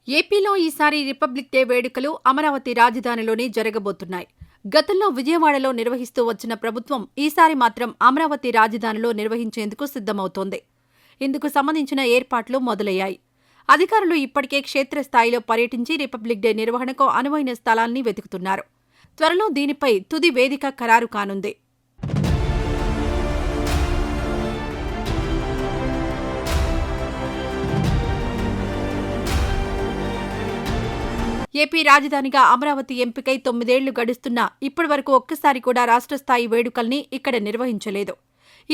ఏపీలో ఈసారి republic day వేడుకలు అమరావతి రాజధానిలోనే జరగబోతున్నాయి. గతంలో విజయవాడలో నిర్వహిస్తూ వచ్చిన ప్రభుత్వం ఈసారి మాత్రం అమరావతి రాజధానిలో నిర్వహించేందుకు సిద్ధమవుతోంది. ఇందుకు సంబంధించిన ఏర్పాట్లు మొదలయ్యాయి. అధికారులు ఇప్పటికే క్షేత్రస్థాయిలో పర్యటించి రిపబ్లిక్ డే నిర్వహణకు అనువైన స్థలాల్ని వెతుకుతున్నారు. త్వరలో దీనిపై తుది వేదిక ఖరారు కానుంది. ఏపీ రాజధానిగా అమరావతి ఎంపికై 9 ఏళ్లు గడుస్తున్నా ఇప్పటివరకు ఒక్కసారి కూడా రాష్ట్రస్థాయి వేడుకల్ని ఇక్కడ నిర్వహించలేదు.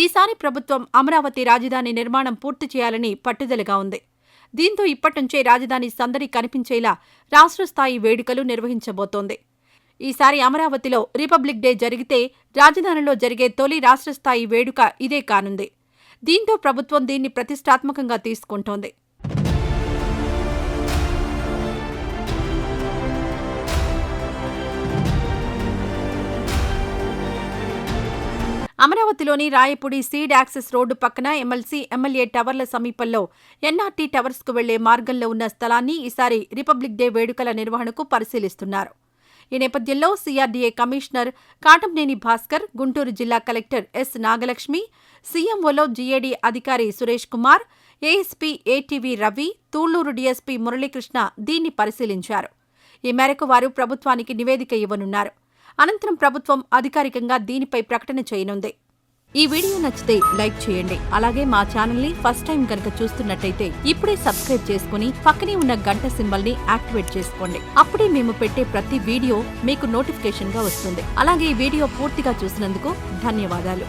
ఈసారి ప్రభుత్వం అమరావతి రాజధాని నిర్మాణం పూర్తి చేయాలని పట్టుదలగా ఉంది. దీంతో ఇప్పటినుంచే రాజధాని సందడి కనిపించేలా రాష్ట్రస్థాయి వేడుకలు నిర్వహించబోతోంది. ఈసారి అమరావతిలో రిపబ్లిక్ డే జరిగితే రాజధానిలో జరిగే తొలి రాష్ట్రస్థాయి వేడుక ఇదే కానుంది. దీంతో ప్రభుత్వం దీన్ని ప్రతిష్టాత్మకంగా తీసుకుంటోంది. అమరావతిలోని రాయపూడి సీడ్ యాక్సెస్ రోడ్డు పక్కన ఎమ్మెల్సీ, ఎమ్మెల్యే టవర్ల సమీపంలో ఎన్ఆర్టీ టవర్స్కు వెళ్లే మార్గంలో ఉన్న స్థలాన్ని ఈసారి రిపబ్లిక్ డే వేడుకల నిర్వహణకు పరిశీలిస్తున్నారు. ఈ నేపథ్యంలో సీఆర్డీఏ కమిషనర్ కాటంనేని భాస్కర్, గుంటూరు జిల్లా కలెక్టర్ ఎస్ నాగలక్ష్మి, సీఎంఓలో జీఏడీ అధికారి Suresh Kumar, ASP ATV Ravi, Thullur DSP Muralikrishna దీన్ని పరిశీలించారు. ఈ మేరకు వారు ప్రభుత్వానికి నివేదిక ఇవ్వనున్నారు. అనంతరం ప్రభుత్వం అధికారికంగా దీనిపై ప్రకటన చేయనుంది. ఈ వీడియో నచ్చితే లైక్ చేయండి. అలాగే మా ఛానల్ని ఫస్ట్ టైం కనుక చూస్తున్నట్టయితే ఇప్పుడే సబ్స్క్రైబ్ చేసుకుని పక్కనే ఉన్న గంట సింబల్ని యాక్టివేట్ చేసుకోండి. అప్పుడే మేము పెట్టే ప్రతి వీడియో మీకు నోటిఫికేషన్గా వస్తుంది. అలాగే ఈ వీడియో పూర్తిగా చూసినందుకు ధన్యవాదాలు.